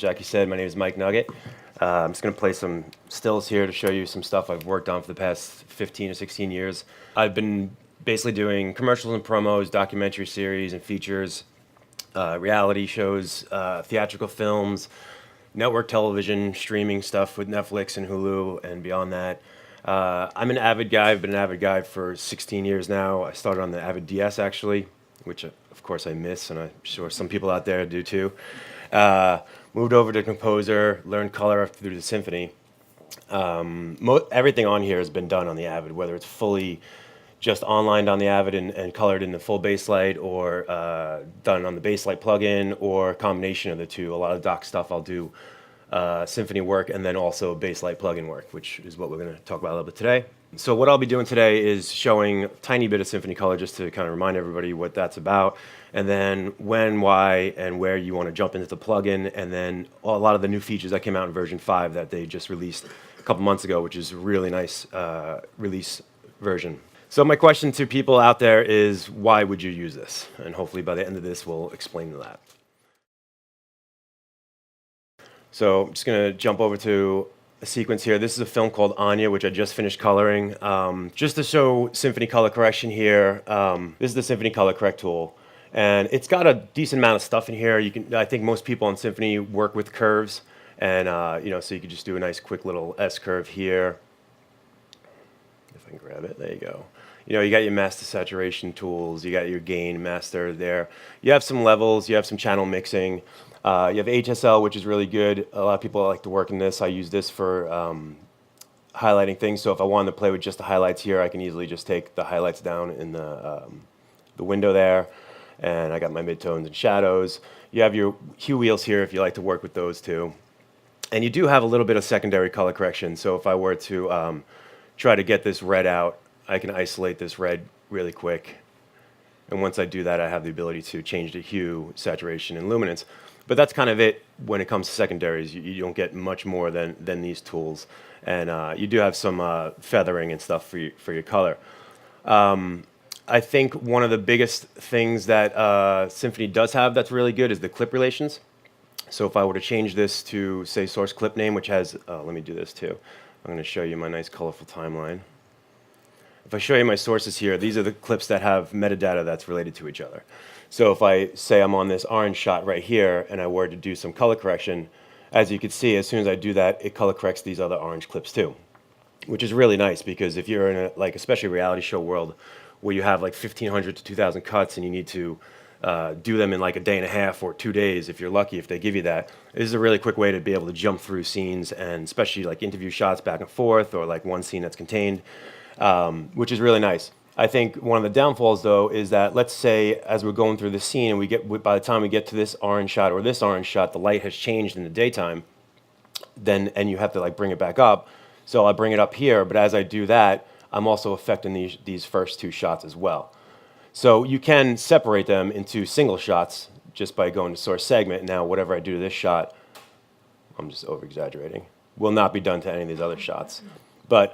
Jackie said, my name is Mike Nuget. I'm just going to play some stills here to show you some stuff I've worked on for the past 15 or 16 years. I've been basically doing commercials and promos, documentary series and features, reality shows, theatrical films, network television, streaming stuff with Netflix and Hulu and beyond that. I'm an Avid guy. I've been an Avid guy for 16 years now. I started on the Avid DS actually, which of course I miss, and I'm sure some people out there do too. Moved over to Composer, learned color through the Symphony. Everything on here has been done on the Avid, whether it's fully just online on the Avid and colored in the full Baselight, or done on the Baselight plugin, or a combination of the two. A lot of doc stuff I'll do Symphony work, and then also Baselight plugin work, which is what we're going to talk about a little bit today. So what I'll be doing today is showing a tiny bit of Symphony color just to kind of remind everybody what that's about, and then when, why, and where you want to jump into the plugin, and then a lot of the new features that came out in version 5 that they just released a couple months ago, which is a really nice release version. So my question to people out there is, why would you use this? And hopefully by the end of this, we'll explain that. So I'm just going to jump over to a sequence here. This is a film called Anya, which I just finished coloring. Just to show Symphony color correction here, this is the Symphony color correct tool. And it's got a decent amount of stuff in here. I think most people on Symphony work with curves. And so you could just do a nice quick little S curve here. If I can grab it, there you go. You got your master saturation tools, you got your gain master there. You have some levels, you have some channel mixing. You have HSL, which is really good. A lot of people like to work in this. I use this for highlighting things. So if I wanted to play with just the highlights here, I can easily just take the highlights down in the window there. And I got my midtones and shadows. You have your hue wheels here if you like to work with those too. And you do have a little bit of secondary color correction. So if I were to try to get this red out, I can isolate this red really quick. And once I do that, I have the ability to change the hue, saturation, and luminance. But that's kind of it when it comes to secondaries. You don't get much more than these tools. And you do have some feathering and stuff for your color. I think one of the biggest things that Symphony does have that's really good is the clip relations. So if I were to change this to, say, source clip name, which has, let me do this too. I'm going to show you my nice colorful timeline. If I show you my sources here, these are the clips that have metadata that's related to each other. So if I say I'm on this orange shot right here and I were to do some color correction, as you can see, as soon as I do that, it color corrects these other orange clips too, which is really nice because if you're in a, especially reality show world where you have 1,500 to 2,000 cuts and you need to do them in a day and a half or 2 days, if you're lucky, if they give you that, this is a really quick way to be able to jump through scenes, and especially interview shots back and forth, or one scene that's contained. Which is really nice. I think one of the downfalls, though, is that let's say as we're going through the scene and by the time we get to this orange shot or this orange shot, the light has changed in the daytime, and you have to bring it back up. So I'll bring it up here, but as I do that, I'm also affecting these first two shots as well. So you can separate them into single shots just by going to source segment. Now, whatever I do to this shot, I'm just over-exaggerating, will not be done to any of these other shots. But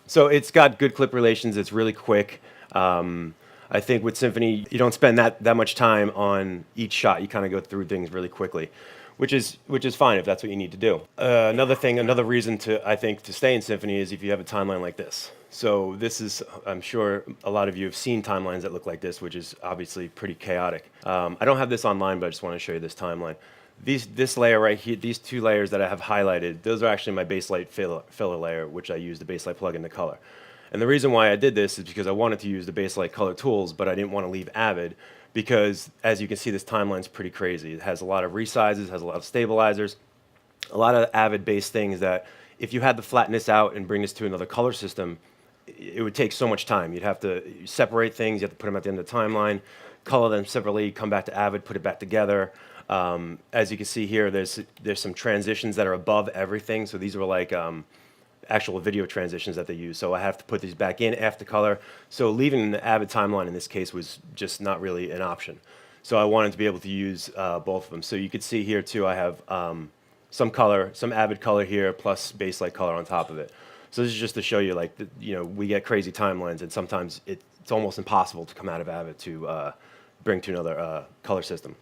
so it's got good clip relations. It's really quick. I think with Symphony, you don't spend that much time on each shot. You kind of go through things really quickly, which is fine if that's what you need to do. Another reason to stay in Symphony is if you have a timeline like this. So this is, I'm sure a lot of you have seen timelines that look like this, which is obviously pretty chaotic. I don't have this online, but I just want to show you this timeline. This layer right here, these two layers that I have highlighted, those are actually my Baselight filler layer, which I use the Baselight plugin to color. And the reason why I did this is because I wanted to use the Baselight color tools, but I didn't want to leave Avid because, as you can see, this timeline's pretty crazy. It has a lot of resizes, has a lot of stabilizers, a lot of Avid-based things that if you had to flatten this out and bring this to another color system, it would take so much time. You'd have to separate things, you have to put them at the end of the timeline, color them separately, come back to Avid, put it back together. As you can see here, there's some transitions that are above everything. So these are actual video transitions that they use. So I have to put these back in after color. So leaving the Avid timeline in this case was just not really an option. So I wanted to be able to use both of them. So you could see here too, I have some color, some Avid color here, plus Baselight color on top of it. So this is just to show you, we get crazy timelines, and sometimes it's almost impossible to come out of Avid to bring to another color system.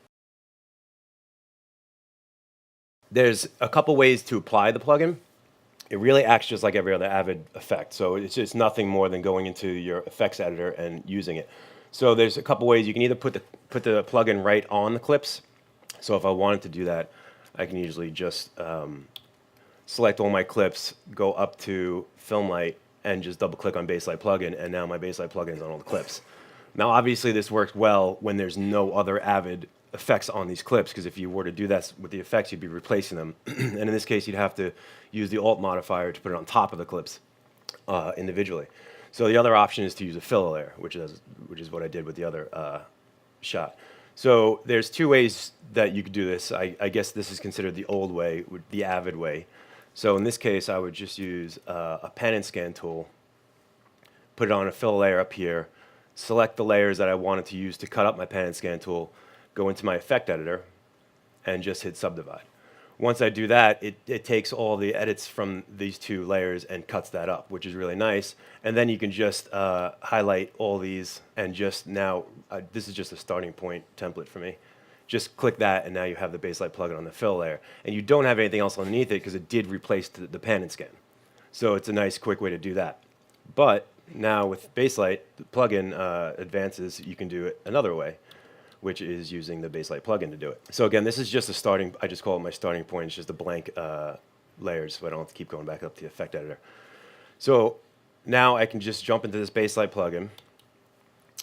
There's a couple ways to apply the plugin. It really acts just like every other Avid effect. So it's just nothing more than going into your effects editor and using it. So there's a couple ways. You can either put the plugin right on the clips. So if I wanted to do that, I can usually just select all my clips, go up to FilmLight, and just double click on Baselight plugin, and now my Baselight plugin is on all the clips. Now obviously this works well when there's no other Avid effects on these clips, because if you were to do that with the effects, you'd be replacing them. And in this case, you'd have to use the Alt modifier to put it on top of the clips individually. So the other option is to use a filler layer, which is what I did with the other shot. So there's two ways that you could do this. I guess this is considered the old way, the Avid way. So in this case, I would just use a pen and scan tool, put it on a fill layer up here, select the layers that I wanted to use to cut up my pen and scan tool, go into my effect editor, and just hit subdivide. Once I do that, it takes all the edits from these two layers and cuts that up, which is really nice. And then you can just highlight all these and just now, this is just a starting point template for me. Just click that, and now you have the Baselight plugin on the fill layer. And you don't have anything else underneath it because it did replace the pan and scan. So it's a nice, quick way to do that. But now with Baselight, the plugin advances, you can do it another way, which is using the Baselight plugin to do it. So again, this is just a starting, I just call it my starting point. It's just a blank layers, so I don't have to keep going back up to the effect editor. So now I can just jump into this Baselight plugin,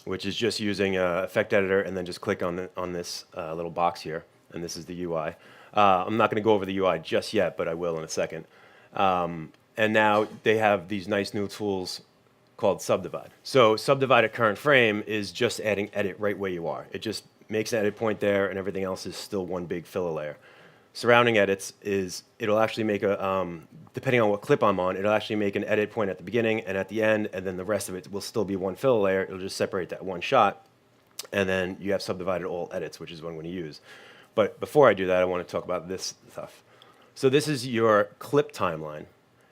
which is just using effect editor, and then just click on this little box here, and this is the UI. I'm not going to go over the UI just yet, but I will in a second. And now they have these nice new tools called subdivide. So subdivide at current frame is just adding edit right where you are. It just makes an edit point there, and everything else is still one big filler layer. Surrounding edits is, it'll actually make a, depending on what clip I'm on, it'll actually make an edit point at the beginning and at the end, and then the rest of it will still be one filler layer. It'll just separate that one shot, and then you have subdivided all edits, which is what I'm going to use. But before I do that, I want to talk about this stuff. So this is your clip timeline,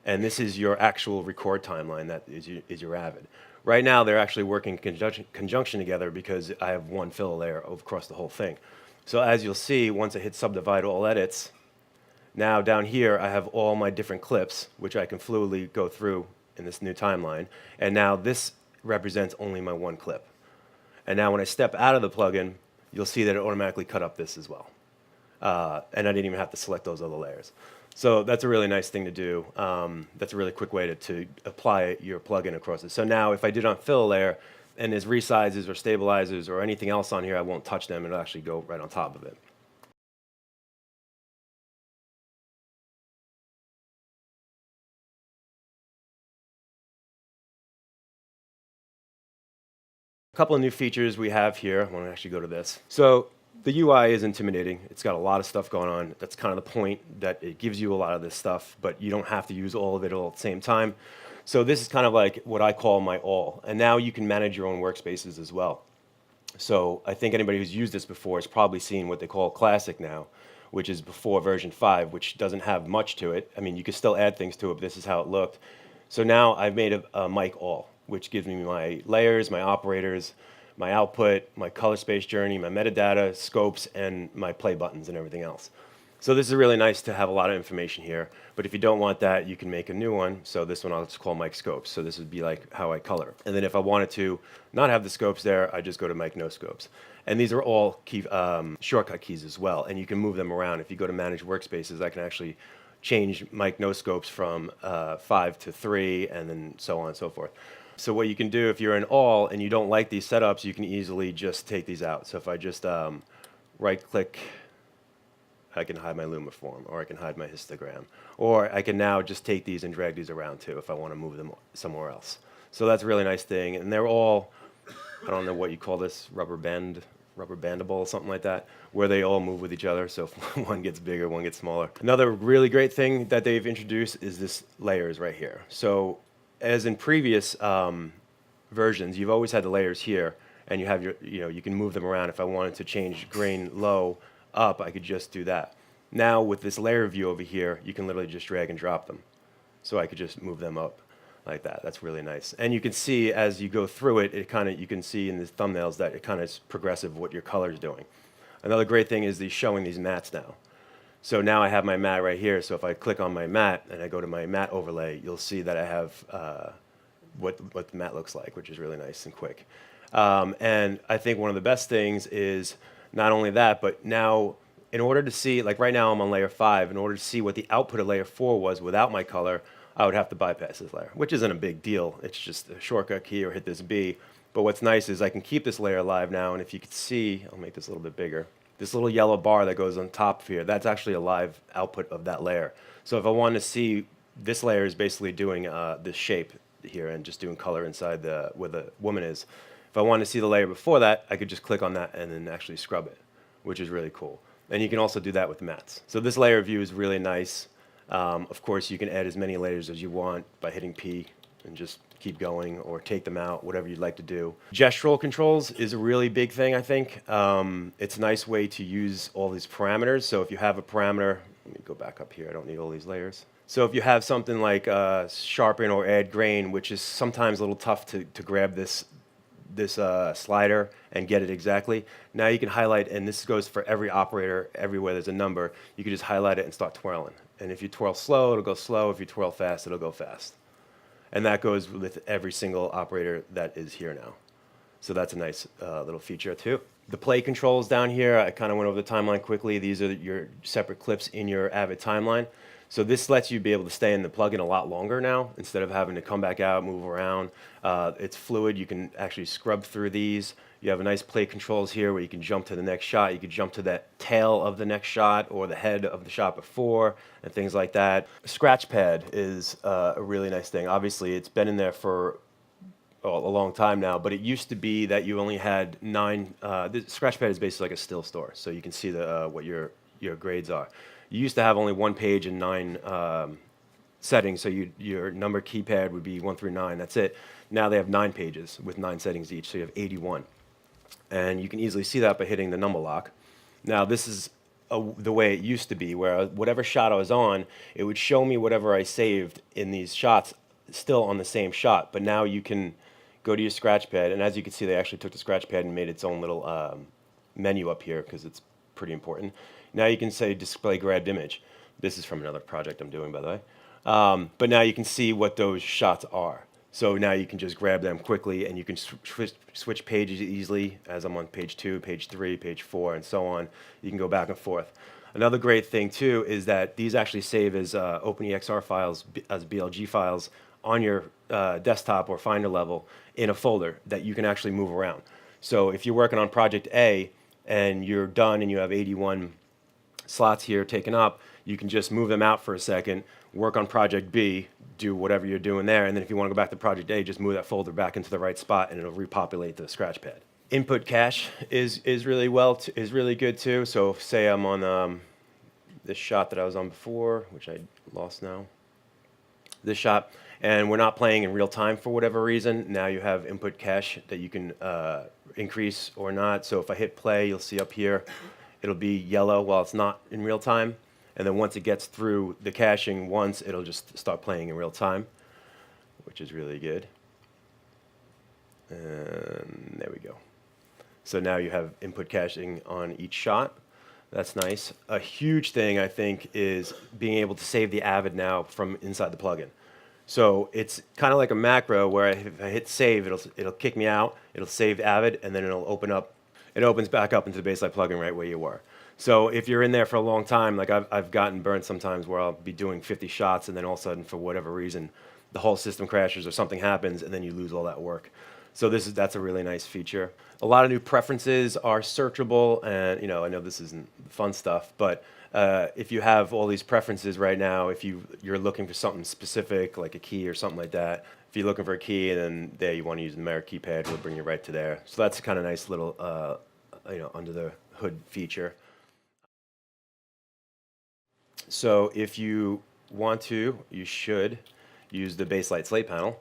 and this is your actual record timeline that is your Avid. Right now, they're actually working in conjunction together because I have one filler layer across the whole thing. So as you'll see, once I hit subdivide all edits, now down here I have all my different clips, which I can fluidly go through in this new timeline. And now this represents only my one clip. And now when I step out of the plugin, you'll see that it automatically cut up this as well. And I didn't even have to select those other layers. So that's a really nice thing to do. That's a really quick way to apply your plugin across it. So now if I did on fill layer, and there's resizes or stabilizers or anything else on here, I won't touch them. It'll actually go right on top of it. A couple of new features we have here. I want to actually go to this. So the UI is intimidating. It's got a lot of stuff going on. That's kind of the point, that it gives you a lot of this stuff, but you don't have to use all of it all at the same time. So this is kind of like what I call my all. And now you can manage your own workspaces as well. So I think anybody who's used this before has probably seen what they call Classic now, which is before version 5, which doesn't have much to it. I mean, you can still add things to it, but this is how it looked. So now I've made a mic all, which gives me my layers, my operators, my output, my color space journey, my metadata, scopes, and my play buttons and everything else. So this is really nice to have a lot of information here. But if you don't want that, you can make a new one. So this one I'll just call mic scopes. So this would be like how I color. And then if I wanted to not have the scopes there, I just go to mic no scopes. And these are all key, shortcut keys as well. And you can move them around. If you go to manage workspaces, I can actually change mic no scopes from 5 to 3, and then so on and so forth. So what you can do if you're in all and you don't like these setups, you can easily just take these out. So if I just right click, I can hide my lumiform, or I can hide my histogram, or I can now just take these and drag these around too if I want to move them somewhere else. So that's a really nice thing. And they're all, I don't know what you call this, rubber bandable, something like that, where they all move with each other. So if one gets bigger, one gets smaller. Another really great thing that they've introduced is this layers right here. So as in previous versions, you've always had the layers here, and you have your, you can move them around. If I wanted to change grain low, up, I could just do that. Now with this layer view over here, you can literally just drag and drop them. So I could just move them up like that. That's really nice. And you can see as you go through it, you can see in the thumbnails that it kind of is progressive what your color is doing. Another great thing is showing these mats now. So now I have my matte right here. So if I click on my matte and I go to my matte overlay, you'll see that I have what the matte looks like, which is really nice and quick. And I think one of the best things is not only that, but now in order to see, like right now I'm on layer 5, in order to see what the output of layer 4 was without my color, I would have to bypass this layer, which isn't a big deal. It's just a shortcut key or hit this B. But what's nice is I can keep this layer alive now, and if you could see, I'll make this a little bit bigger. This little yellow bar that goes on top of here, that's actually a live output of that layer. So if I want to see, this layer is basically doing this shape here and just doing color inside where the woman is. If I want to see the layer before that, I could just click on that and then actually scrub it, which is really cool. And you can also do that with mattes. So this layer view is really nice. Of course, you can add as many layers as you want by hitting P and just keep going, or take them out, whatever you'd like to do. Gestural controls is a really big thing, I think. It's a nice way to use all these parameters. So if you have a parameter, let me go back up here, I don't need all these layers. So if you have something like sharpen or add grain, which is sometimes a little tough to grab this slider and get it exactly. Now you can highlight, and this goes for every operator, everywhere there's a number, you can just highlight it and start twirling. And if you twirl slow, it'll go slow. If you twirl fast, it'll go fast. And that goes with every single operator that is here now. So that's a nice little feature too. The play controls down here, I kind of went over the timeline quickly. These are your separate clips in your Avid timeline. So this lets you be able to stay in the plugin a lot longer now, instead of having to come back out, move around. It's fluid. You can actually scrub through these. You have a nice play controls here where you can jump to the next shot. You can jump to that tail of the next shot or the head of the shot before and things like that. Scratch pad is a really nice thing. Obviously, it's been in there for a long time now, but it used to be that you only had 9. The scratch pad is basically like a still store, so you can see what your grades are. You used to have only 1 page and 9 settings, so your number keypad would be 1 through 9. That's it. Now they have 9 pages with 9 settings each, so you have 81. And you can easily see that by hitting the number lock. Now this is the way it used to be, where whatever shot I was on, it would show me whatever I saved in these shots still on the same shot. But now you can go to your scratch pad, and as you can see, they actually took the scratch pad and made its own little menu up here because it's pretty important. Now you can say display grabbed image. This is from another project I'm doing, by the way. But now you can see what those shots are. So now you can just grab them quickly, and you can switch pages easily, as I'm on page 2, page 3, page 4, and so on. You can go back and forth. Another great thing, too, is that these actually save as OpenEXR files, as BLG files, on your desktop or Finder level in a folder that you can actually move around. So if you're working on Project A and you're done and you have 81 slots here taken up, you can just move them out for a second, work on Project B, do whatever you're doing there, and then if you want to go back to Project A, just move that folder back into the right spot and it'll repopulate the scratch pad. Input cache is really good too. So say I'm on this shot that I was on before, which I lost now. This shot, and we're not playing in real time for whatever reason. Now you have input cache that you can increase or not. So if I hit play, you'll see up here, it'll be yellow while it's not in real time. And then once it gets through the caching once, it'll just start playing in real time, which is really good. And there we go. So now you have input caching on each shot. That's nice. A huge thing, I think, is being able to save the Avid now from inside the plugin. So it's kind of like a macro where if I hit save, it'll kick me out, it'll save Avid, and then it'll open up. It opens back up into the Baselight plugin right where you were. So if you're in there for a long time, like I've gotten burnt sometimes where I'll be doing 50 shots and then all of a sudden, for whatever reason, the whole system crashes or something happens and then you lose all that work. So that's a really nice feature. A lot of new preferences are searchable, and I know this isn't fun stuff, but if you have all these preferences right now, if you're looking for something specific, like a key or something like that, if you're looking for a key and then there you want to use the numeric keypad, it'll bring you right to there. So that's a kind of nice little under the hood feature. So if you want to, you should use the Baselight Slate Panel.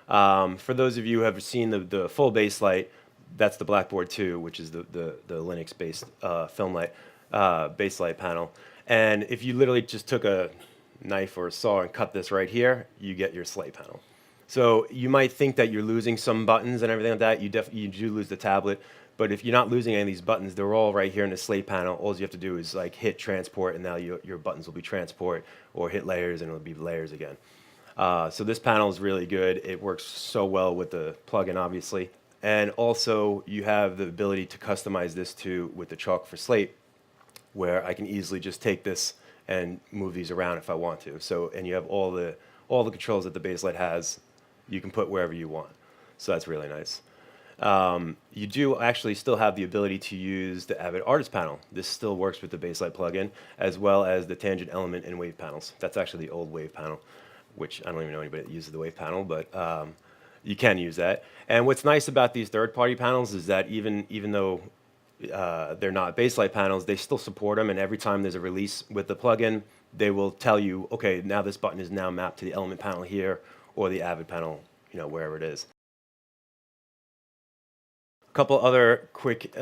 For those of you who have seen the full Baselight, that's the Blackboard 2, which is the Linux-based FilmLight Baselight panel. And if you literally just took a knife or a saw and cut this right here, you get your Slate panel. So you might think that you're losing some buttons and everything like that. You do lose the tablet, But if you're not losing any of these buttons, they're all right here in the Slate panel. All you have to do is like hit transport, and now your buttons will be transport, or hit layers, and it'll be layers again. So this panel is really good. It works so well with the plugin, obviously. And also, you have the ability to customize this too with the chalk for Slate, where I can easily just take this and move these around if I want to. So, and you have all the controls that the Baselight has, you can put wherever you want. So that's really nice. You do actually still have the ability to use the Avid Artist panel. This still works with the Baselight plugin, as well as the tangent element and wave panels. That's actually the old wave panel, which I don't even know anybody that uses the wave panel, but you can use that. And what's nice about these third-party panels is that even though they're not Baselight panels, they still support them, and every time there's a release with the plugin, they will tell you, okay, now this button is now mapped to the element panel here, or the Avid panel, wherever it is. A couple other quick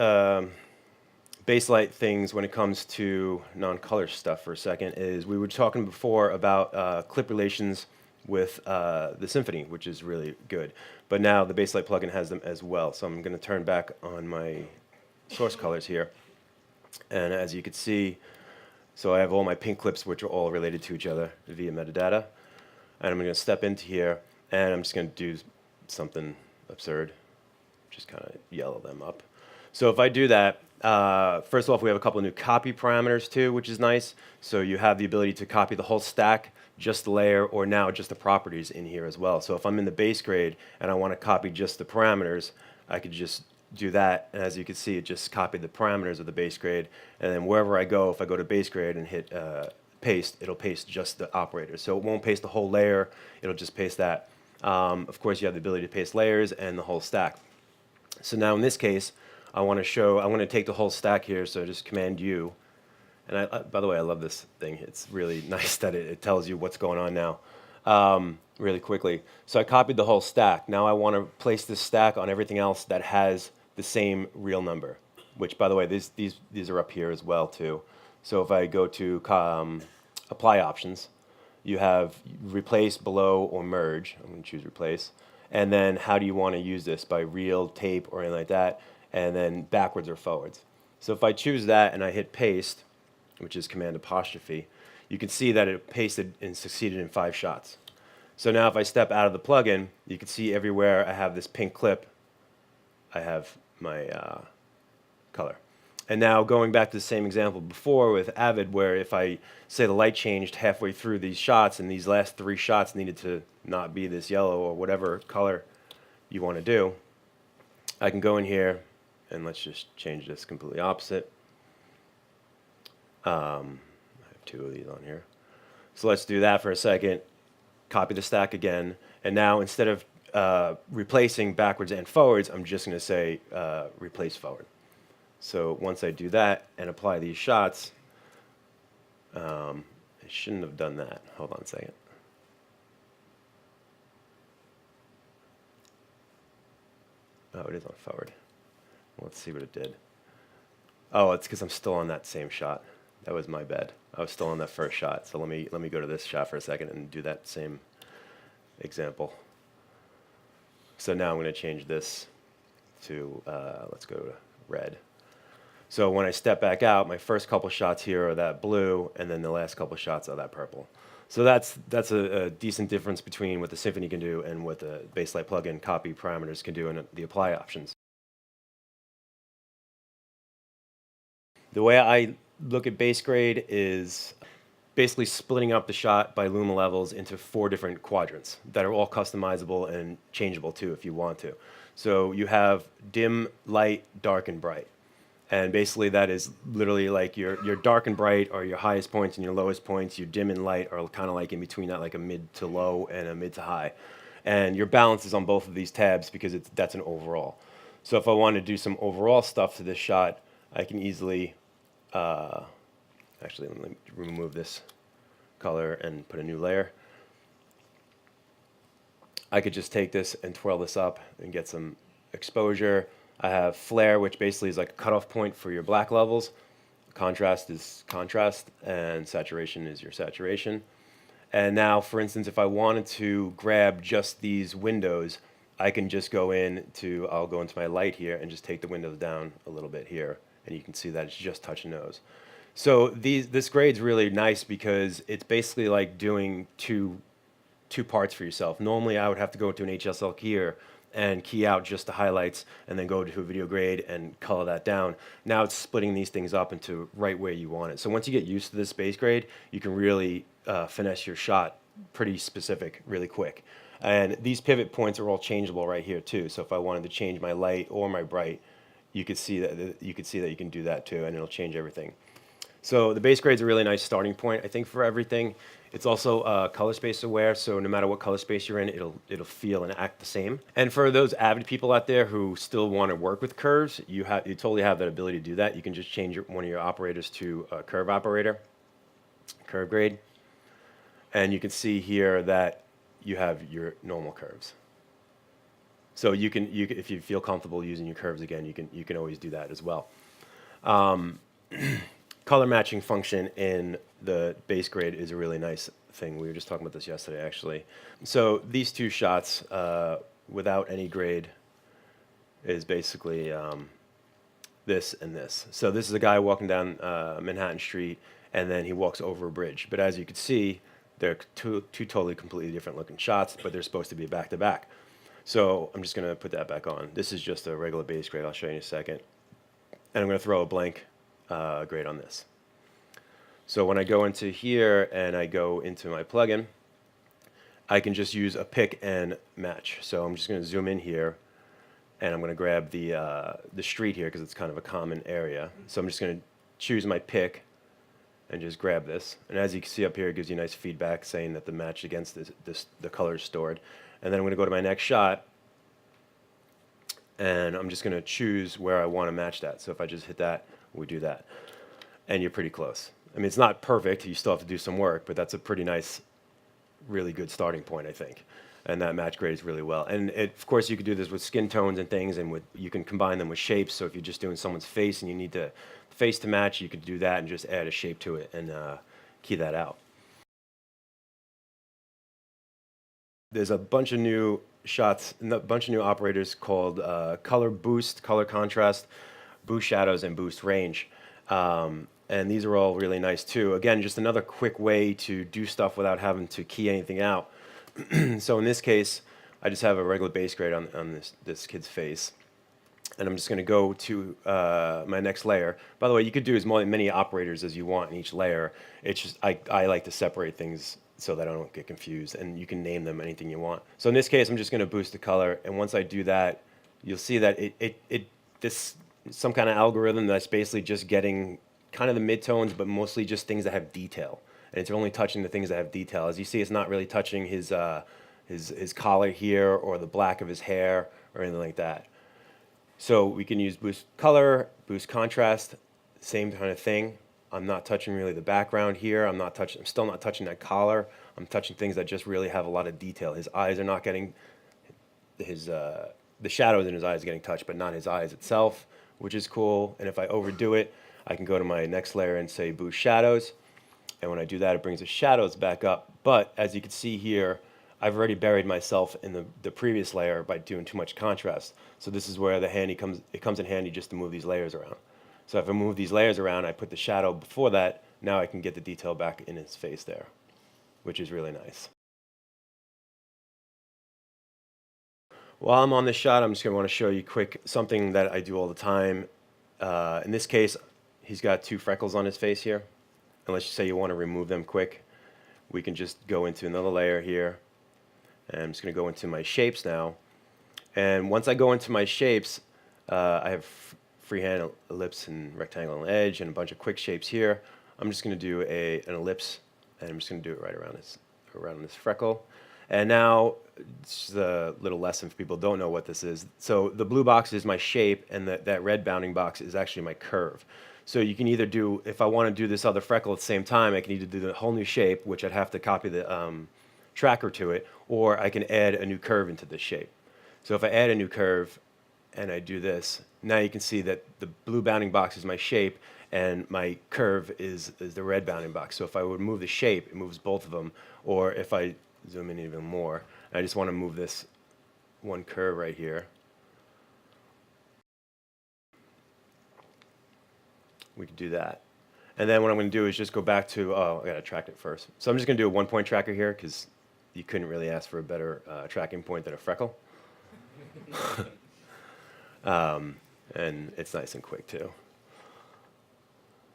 Baselight things when it comes to non-color stuff for a second is we were talking before about clip relations with the Symphony, which is really good. But now the Baselight plugin has them as well. So I'm going to turn back on my source colors here. And as you can see, so I have all my pink clips, which are all related to each other via metadata. And I'm going to step into here, and I'm just going to do something absurd. Just kind of yellow them up. So if I do that, first off, we have a couple of new copy parameters too, which is nice. So you have the ability to copy the whole stack, just the layer, or now just the properties in here as well. So if I'm in the base grade and I want to copy just the parameters, I could just do that. And as you can see, it just copied the parameters of the base grade. And then wherever I go, if I go to base grade and hit paste, it'll paste just the operators. So it won't paste the whole layer, it'll just paste that. Of course, you have the ability to paste layers and the whole stack. So now in this case, I want to take the whole stack here, so just Command U. And by the way, I love this thing. It's really nice that it tells you what's going on now really quickly. So I copied the whole stack. Now I want to place this stack on everything else that has the same real number, which, by the way, these are up here as well, too. So if I go to Apply Options, you have Replace, Below, or Merge. I'm going to choose Replace. And then how do you want to use this, by reel, tape, or anything like that, and then backwards or forwards. So if I choose that and I hit paste, which is Command apostrophe, you can see that it pasted and succeeded in 5 shots. So now if I step out of the plugin, you can see everywhere I have this pink clip, I have my color. And now going back to the same example before with Avid, where if I say the light changed halfway through these shots and these last 3 shots needed to not be this yellow or whatever color you want to do, I can go in here and let's just change this completely opposite. I have 2 of these on here. So let's do that for a second. Copy the stack again. And now instead of replacing backwards and forwards, I'm just going to say replace forward. So once I do that and apply these shots, I shouldn't have done that. Hold on a second. Oh, it is on forward. Let's see what it did. Oh, it's because I'm still on that same shot. That was my bad. I was still on that first shot. So let me go to this shot for a second and do that same example. So now I'm going to change this to, let's go to red. So when I step back out, my first couple shots here are that blue, and then the last couple shots are that purple. So that's a decent difference between what the Symphony can do and what the Baselight plugin copy parameters can do in the apply options. The way I look at base grade is basically splitting up the shot by luma levels into 4 different quadrants that are all customizable and changeable too if you want to. So you have dim, light, dark, and bright. And basically that is literally like your dark and bright are your highest points and your lowest points. Your dim and light are kind of like in between that, like a mid to low and a mid to high. And your balance is on both of these tabs because that's an overall. So if I want to do some overall stuff to this shot, I can easily, actually let me remove this color and put a new layer. I could just take this and twirl this up and get some exposure. I have flare, which basically is like a cutoff point for your black levels. Contrast is contrast, and saturation is your saturation. And now, for instance, if I wanted to grab just these windows, I can just go I'll go into my light here and just take the windows down a little bit here, and you can see that it's just touch and nose. So this grade's really nice because it's basically like doing two parts for yourself. Normally I would have to go to an HSL keyer and key out just the highlights and then go to a video grade and color that down. Now it's splitting these things up into right where you want it. So once you get used to this base grade, you can really finesse your shot pretty specific really quick. And these pivot points are all changeable right here too. So if I wanted to change my light or my bright, you could see that you can do that too, and it'll change everything. So the base grade is a really nice starting point, I think, for everything. It's also color space aware, so no matter what color space you're in, it'll feel and act the same. And for those Avid people out there who still want to work with curves, you totally have that ability to do that. You can just change one of your operators to a curve operator, curve grade, and you can see here that you have your normal curves. So you can if you feel comfortable using your curves again, you can always do that as well. Color matching function in the base grade is a really nice thing. We were just talking about this yesterday, actually. So these two shots without any grade is basically this and this. So this is a guy walking down Manhattan Street, and then he walks over a bridge. But as you can see, they're two totally completely different looking shots, but they're supposed to be back to back. So I'm just going to put that back on. This is just a regular base grade. I'll show you in a second. And I'm going to throw a blank grade on this. So when I go into here and I go into my plugin, I can just use a pick and match. So I'm just going to zoom in here, and I'm going to grab the street here because it's kind of a common area. So I'm just going to choose my pick and just grab this. And as you can see up here, it gives you nice feedback saying that the match against the color is stored. And then I'm going to go to my next shot, and I'm just going to choose where I want to match that. So if I just hit that, we do that. And you're pretty close. I mean, it's not perfect. You still have to do some work, but that's a pretty nice, really good starting point, I think. And that match grades really well. And of course, you could do this with skin tones and things, and you can combine them with shapes. So if you're just doing someone's face and you need the face to match, you could do that and just add a shape to it and key that out. There's a bunch of new shots, a bunch of new operators called color boost, color contrast, boost shadows, and boost range. And these are all really nice too. Again, just another quick way to do stuff without having to key anything out. So in this case, I just have a regular base grade on this kid's face. And I'm just going to go to my next layer. By the way, you could do as many operators as you want in each layer. It's just I like to separate things so that I don't get confused, and you can name them anything you want. So in this case, I'm just going to boost the color, and once I do that, you'll see that this some kind of algorithm that's basically just getting kind of the midtones, but mostly just things that have detail. And it's only touching the things that have detail. As you see, it's not really touching his collar here or the black of his hair or anything like that. So we can use boost color, boost contrast, same kind of thing. I'm not touching really the background here. I'm still not touching that collar. I'm touching things that just really have a lot of detail. His eyes are not getting, the shadows in his eyes are getting touched, but not his eyes itself, which is cool. And if I overdo it, I can go to my next layer and say boost shadows. And when I do that, it brings the shadows back up. But as you can see here, I've already buried myself in the previous layer by doing too much contrast. So this is where it comes in handy just to move these layers around. So if I move these layers around, I put the shadow before that, now I can get the detail back in his face there, which is really nice. While I'm on this shot, I'm just going to want to show you quick something that I do all the time. In this case, he's got 2 freckles on his face here. And let's just say you want to remove them quick. We can just go into another layer here. And I'm just going to go into my shapes now. And once I go into my shapes, I have freehand ellipse and rectangle and edge and a bunch of quick shapes here. I'm just going to do an ellipse, and I'm just going to do it right around this freckle. And now, it's a little lesson for people who don't know what this is. So the blue box is my shape, and that red bounding box is actually my curve. So you can either do, if I want to do this other freckle at the same time, I can either do the whole new shape, which I'd have to copy the tracker to it, or I can add a new curve into this shape. So if I add a new curve and I do this, now you can see that the blue bounding box is my shape and my curve is the red bounding box. So if I would move the shape, it moves both of them. Or if I zoom in even more, I just want to move this one curve right here. We could do that. And then what I'm going to do is just go back to, oh, I got to track it first. So I'm just going to do a one-point tracker here because you couldn't really ask for a better tracking point than a freckle. And it's nice and quick too.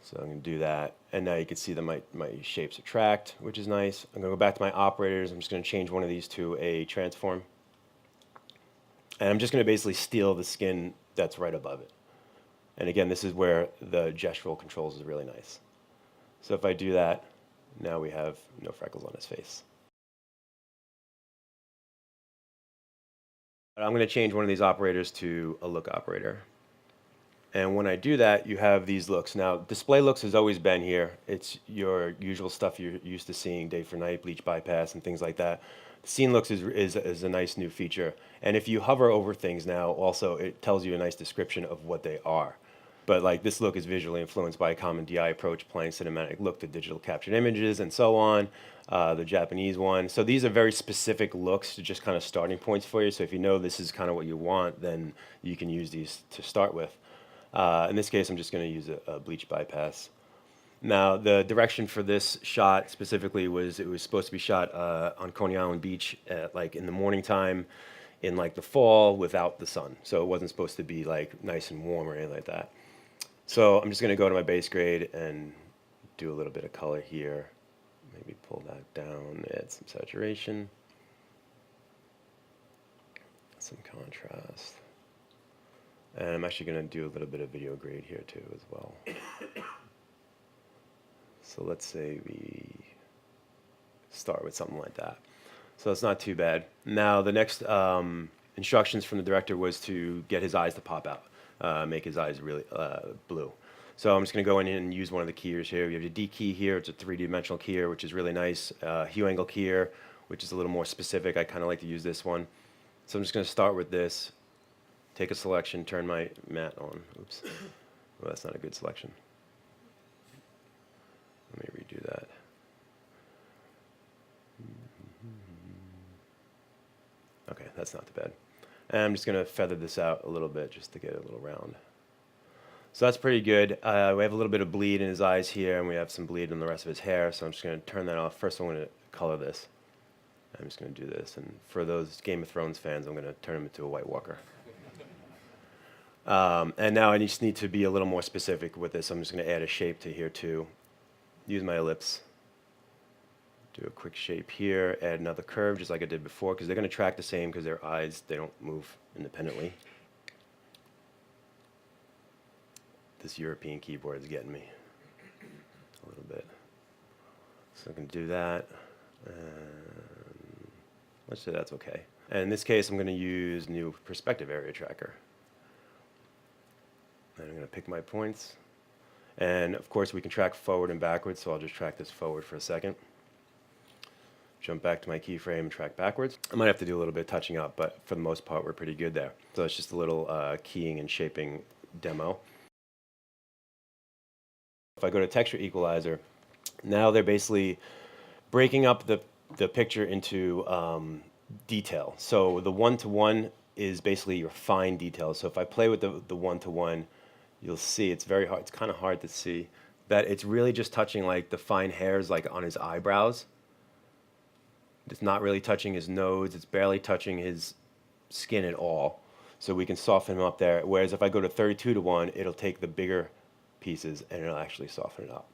So I'm going to do that. And now you can see that my shapes are tracked, which is nice. I'm going to go back to my operators. I'm just going to change one of these to a transform. And I'm just going to basically steal the skin that's right above it. And again, this is where the gestural controls is really nice. So if I do that, now we have no freckles on his face. I'm going to change one of these operators to a look operator. And when I do that, you have these looks. Now, display looks has always been here. It's your usual stuff you're used to seeing, day for night, bleach bypass, and things like that. Scene looks is a nice new feature. And if you hover over things now, also, it tells you a nice description of what they are. But like this look is visually influenced by a common DI approach, applying cinematic look to digital captured images and so on, the Japanese one. So these are very specific looks, to just kind of starting points for you. So if you know this is kind of what you want, then you can use these to start with. In this case, I'm just going to use a bleach bypass. Now, the direction for this shot specifically was it was supposed to be shot on Coney Island Beach at, like in the morning time, in like the fall without the sun. So it wasn't supposed to be like nice and warm or anything like that. So I'm just going to go to my base grade and do a little bit of color here. Maybe pull that down, add some saturation, some contrast. And I'm actually going to do a little bit of video grade here too as well. So let's say we start with something like that. So that's not too bad. Now the next instructions from the director was to get his eyes to pop out, make his eyes really blue. So I'm just going to go in and use one of the keyers here. We have the D key here. It's a three-dimensional keyer, which is really nice. Hue angle keyer, which is a little more specific. I kind of like to use this one. So I'm just going to start with this. Take a selection, turn my matte on. Oops. Well, that's not a good selection. Let me redo that. Okay, that's not too bad. And I'm just going to feather this out a little bit just to get it a little round. So that's pretty good. We have a little bit of bleed in his eyes here, and we have some bleed in the rest of his hair, so I'm just going to turn that off. First, I'm going to color this. I'm just going to do this, and for those Game of Thrones fans, I'm going to turn him into a White Walker. And now I just need to be a little more specific with this. I'm just going to add a shape to here too. Use my ellipse. Do a quick shape here, add another curve just like I did before, because they're going to track the same because their eyes, they don't move independently. This European keyboard is getting me a little bit. So I can do that. And let's say that's okay. And in this case, I'm going to use new perspective area tracker. And I'm going to pick my points. And of course, we can track forward and backwards, so I'll just track this forward for a second. Jump back to my keyframe and track backwards. I might have to do a little bit of touching up, but for the most part, we're pretty good there. So it's just a little keying and shaping demo. If I go to Texture Equalizer, now they're basically breaking up the picture into detail. So the one-to-one is basically your fine details. So if I play with the one-to-one, you'll see it's very hard. It's kind of hard to see that it's really just touching like the fine hairs like on his eyebrows. It's not really touching his nose. It's barely touching his skin at all. So we can soften him up there. Whereas if I go to 32:1, it'll take the bigger pieces and it'll actually soften it up.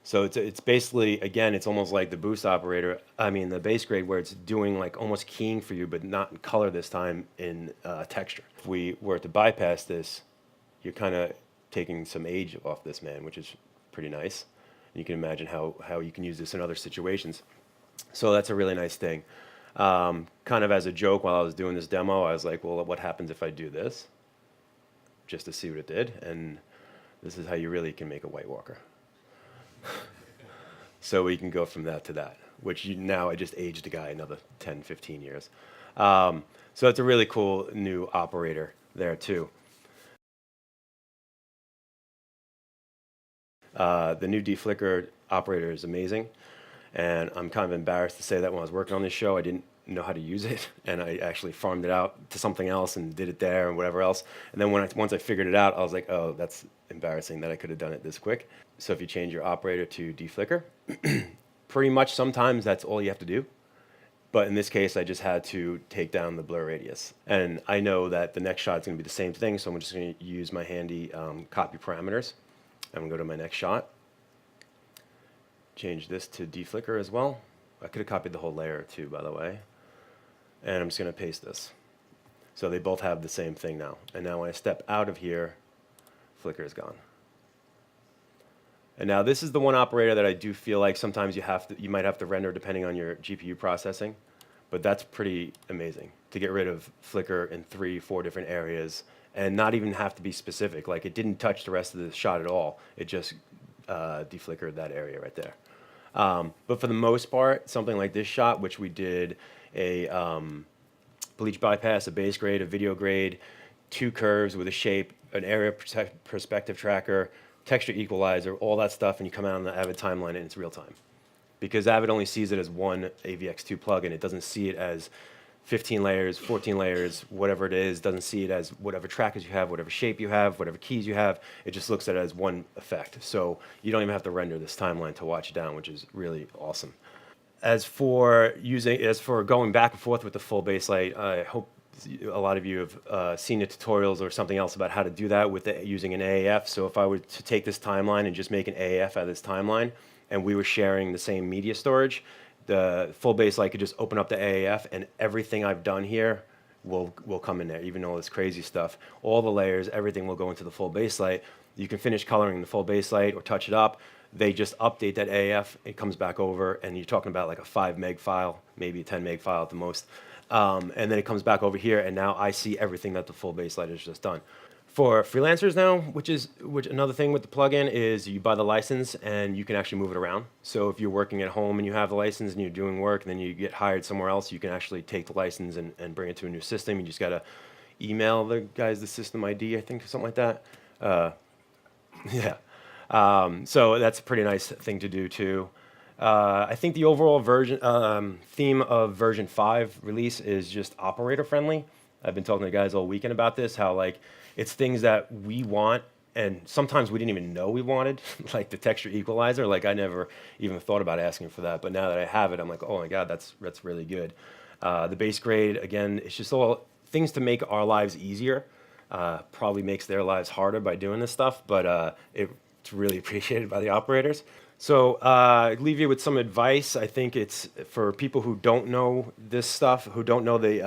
So it's basically, again, it's almost like the boost operator, the base grade, where it's doing like almost keying for you, but not in color this time, in texture. If we were to bypass this, you're kind of taking some age off this man, which is pretty nice. And you can imagine how you can use this in other situations. So that's a really nice thing. Kind of as a joke while I was doing this demo, I was like, well, what happens if I do this? Just to see what it did. And this is how you really can make a White Walker. So we can go from that to that, which now I just aged a guy another 10, 15 years. So it's a really cool new operator there too. The new deflicker operator is amazing. And I'm kind of embarrassed to say that when I was working on this show, I didn't know how to use it, and I actually farmed it out to something else and did it there and whatever else. And then once I figured it out, I was like, oh, that's embarrassing that I could have done it this quick. So if you change your operator to deflicker, pretty much sometimes that's all you have to do. But in this case, I just had to take down the blur radius. And I know that the next shot is going to be the same thing, so I'm just going to use my handy copy parameters. I'm going to go to my next shot. Change this to deflicker as well. I could have copied the whole layer too, by the way. And I'm just going to paste this. So they both have the same thing now. And now when I step out of here, flicker is gone. And now this is the one operator that I do feel like sometimes you might have to render depending on your GPU processing. But that's pretty amazing to get rid of flicker in 3-4 different areas and not even have to be specific. Like it didn't touch the rest of the shot at all. It just deflickered that area right there. But for the most part, something like this shot, which we did a bleach bypass, a base grade, a video grade, 2 curves with a shape, an area perspective tracker, texture equalizer, all that stuff, and you come out on the Avid timeline and it's real time. Because Avid only sees it as one AVX2 plugin. It doesn't see it as 15 layers, 14 layers, whatever it is, doesn't see it as whatever trackers you have, whatever shape you have, whatever keys you have. It just looks at it as one effect. So you don't even have to render this timeline to watch it down, which is really awesome. As for going back and forth with the full Baselight, I hope a lot of you have seen the tutorials or something else about how to do that with using an AAF. So if I were to take this timeline and just make an AAF out of this timeline, and we were sharing the same media storage, the full Baselight could just open up the AAF, and everything I've done here will come in there, even all this crazy stuff. All the layers, everything will go into the full Baselight. You can finish coloring the full Baselight or touch it up. They just update that AAF, it comes back over, and you're talking about like a 5 meg file, maybe a 10 meg file at the most. And then it comes back over here, and now I see everything that the full Baselight has just done. For freelancers now, which another thing with the plugin is you buy the license and you can actually move it around. So if you're working at home and you have the license and you're doing work and then you get hired somewhere else, you can actually take the license and bring it to a new system. You just got to email the guys the system ID, I think, or something like that. Yeah. So that's a pretty nice thing to do too. I think the overall theme of version 5 release is just operator friendly. I've been talking to guys all weekend about this, how like it's things that we want and sometimes we didn't even know we wanted, like the texture equalizer. Like I never even thought about asking for that, but now that I have it, I'm like, oh my God, that's really good. The base grade, again, it's just all things to make our lives easier. Probably makes their lives harder by doing this stuff, but it's really appreciated by the operators. So I leave you with some advice. I think it's for people who don't know this stuff, who don't know the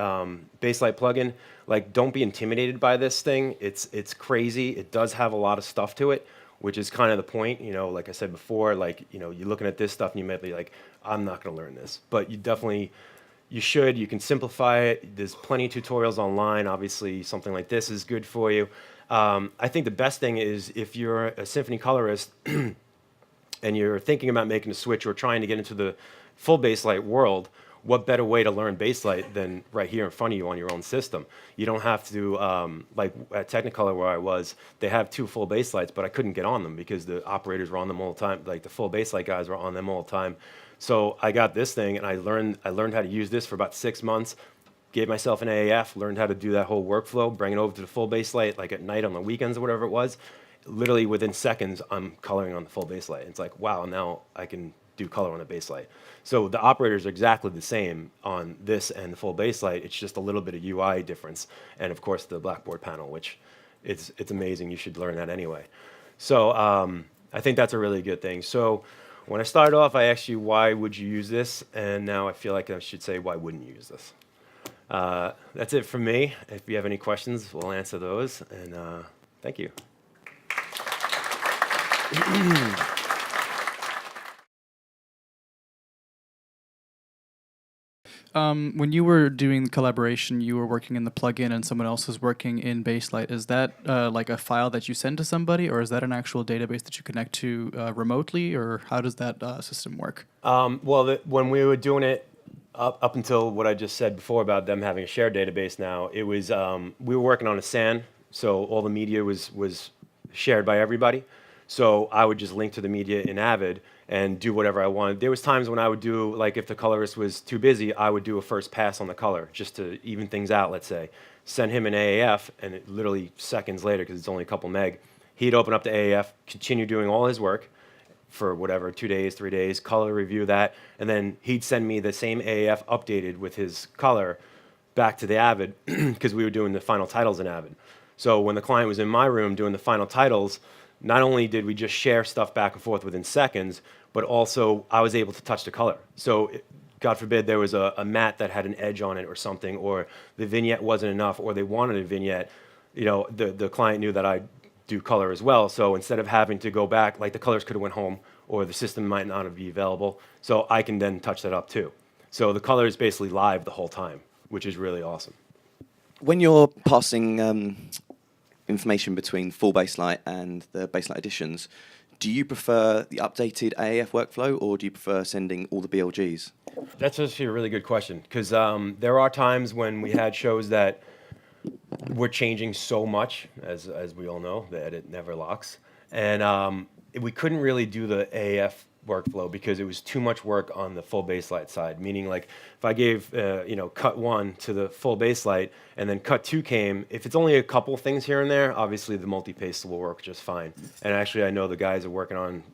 Baselight plugin, like don't be intimidated by this thing. It's crazy. It does have a lot of stuff to it, which is kind of the point. You know, like I said before, like, you know, you're looking at this stuff and you might be like, I'm not going to learn this. But you should. You can simplify it. There's plenty of tutorials online. Obviously, something like this is good for you. I think the best thing is if you're a symphony colorist and you're thinking about making a switch or trying to get into the full Baselight world, what better way to learn Baselight than right here in front of you on your own system? You don't have to, like at Technicolor where I was, they have 2 full Baselights, but I couldn't get on them because the operators were on them all the time. Like the full Baselight guys were on them all the time. So I got this thing and I learned how to use this for about 6 months. Gave myself an AAF, learned how to do that whole workflow, bring it over to the full Baselight, like at night on the weekends or whatever it was. Literally within seconds, I'm coloring on the full Baselight. It's like, wow, now I can do color on a Baselight. So the operators are exactly the same on this and the full Baselight. It's just a little bit of UI difference. And of course, the Blackboard panel, which it's amazing. You should learn that anyway. So I think that's a really good thing. So when I started off, I asked you, why would you use this? And now I feel like I should say, why wouldn't you use this? That's it from me. If you have any questions, we'll answer those. And thank you. When you were doing the collaboration, you were working in the plugin and someone else was working in Baselight. Is that like a file that you send to somebody, or is that an actual database that you connect to remotely, or how does that system work? Well, when we were doing it up until what I just said before about them having a shared database now, it was we were working on a SAN, so all the media was shared by everybody. So I would just link to the media in Avid and do whatever I wanted. There was times when I would do, like if the colorist was too busy, I would do a first pass on the color just to even things out, let's say. Send him an AAF, and it literally seconds later, because it's only a couple meg, he'd open up the AAF, continue doing all his work for whatever, 2 days, 3 days, color review that, and then he'd send me the same AAF updated with his color back to the Avid, because we were doing the final titles in Avid. So when the client was in my room doing the final titles, not only did we just share stuff back and forth within seconds, but also I was able to touch the color. So God forbid there was a matte that had an edge on it or something, or the vignette wasn't enough, or they wanted a vignette, the client knew that I do color as well. So instead of having to go back, like the colors could have went home, or the system might not be available, so I can then touch that up too. So the color is basically live the whole time, which is really awesome. When you're passing information between full Baselight and the Baselight editions, do you prefer the updated AAF workflow, or do you prefer sending all the BLGs? That's actually a really good question, because there are times when we had shows that were changing so much, as we all know, the edit never locks, and we couldn't really do the AAF workflow because it was too much work on the full Baselight side. Meaning, like if I gave cut 1 to the full Baselight and then cut 2 came, if it's only a couple things here and there, obviously the multi-paste will work just fine. And actually, I know the guys are working on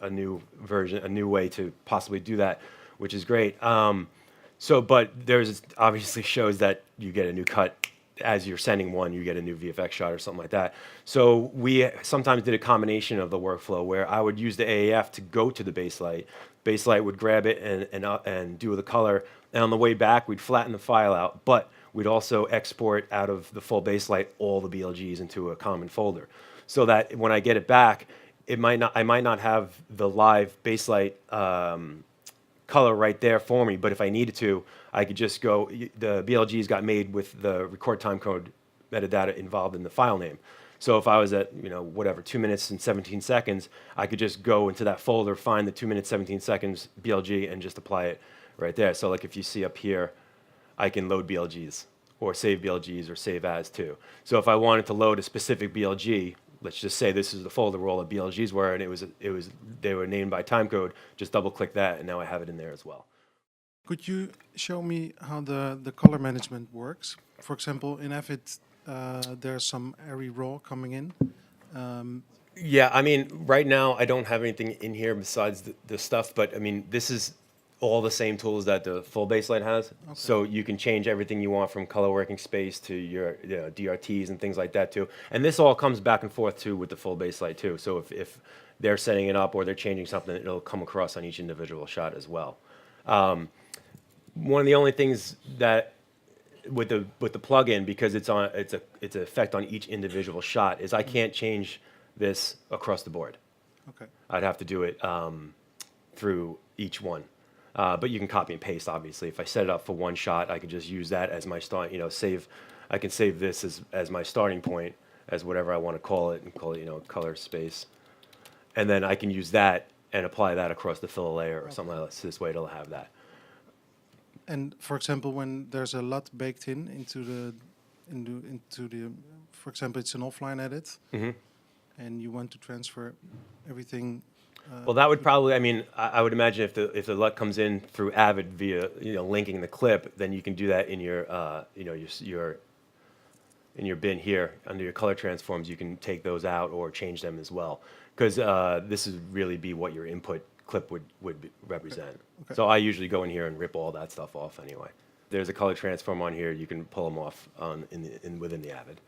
a new version, a new way to possibly do that, which is great. But there's obviously shows that you get a new cut as you're sending one, you get a new VFX shot or something like that. So we sometimes did a combination of the workflow where I would use the AAF to go to the Baselight. Baselight would grab it and do the color. And on the way back, we'd flatten the file out, but we'd also export out of the full Baselight all the BLGs into a common folder, so that when I get it back, I might not have the live Baselight color right there for me, but if I needed to, I could just go, the BLGs got made with the record time code metadata involved in the file name. So if I was at, 2 minutes and 17 seconds, I could just go into that folder, find the 2 minutes, 17 seconds BLG, and just apply it right there. So like if you see up here, I can load BLGs, or save BLGs, or save as too. So if I wanted to load a specific BLG, let's just say this is the folder where all the BLGs were, and they were named by timecode, just double click that, and now I have it in there as well. Could you show me how the color management works? For example, in Avid, there's some airy raw coming in. Yeah, I mean, right now I don't have anything in here besides the stuff, but I mean, this is all the same tools that the full Baselight has. Okay. So you can change everything you want, from color working space to your DRTs and things like that too. And this all comes back and forth too with the full Baselight too. So if they're setting it up or they're changing something, it'll come across on each individual shot as well. One of the only things that with the plugin, because it's an effect on each individual shot, is I can't change this across the board. Okay. I'd have to do it through each one. But you can copy and paste, obviously. If I set it up for one shot, I can just use that as my start, I can save this as my starting point, as whatever I want to call it, and call it, color space. And then I can use that and apply that across the fill layer or something like that. So this way it'll have that. And for example, when there's a LUT baked into the, for example, it's an offline edit, and you want to transfer everything. Well, that would probably, I would imagine if the LUT comes in through Avid via, linking the clip, then you can do that in your, in your bin here under your color transforms. You can take those out or change them as well, because this would really be what your input clip would represent. Okay. So I usually go in here and rip all that stuff off anyway. There's a color transform on here. You can pull them off within the Avid.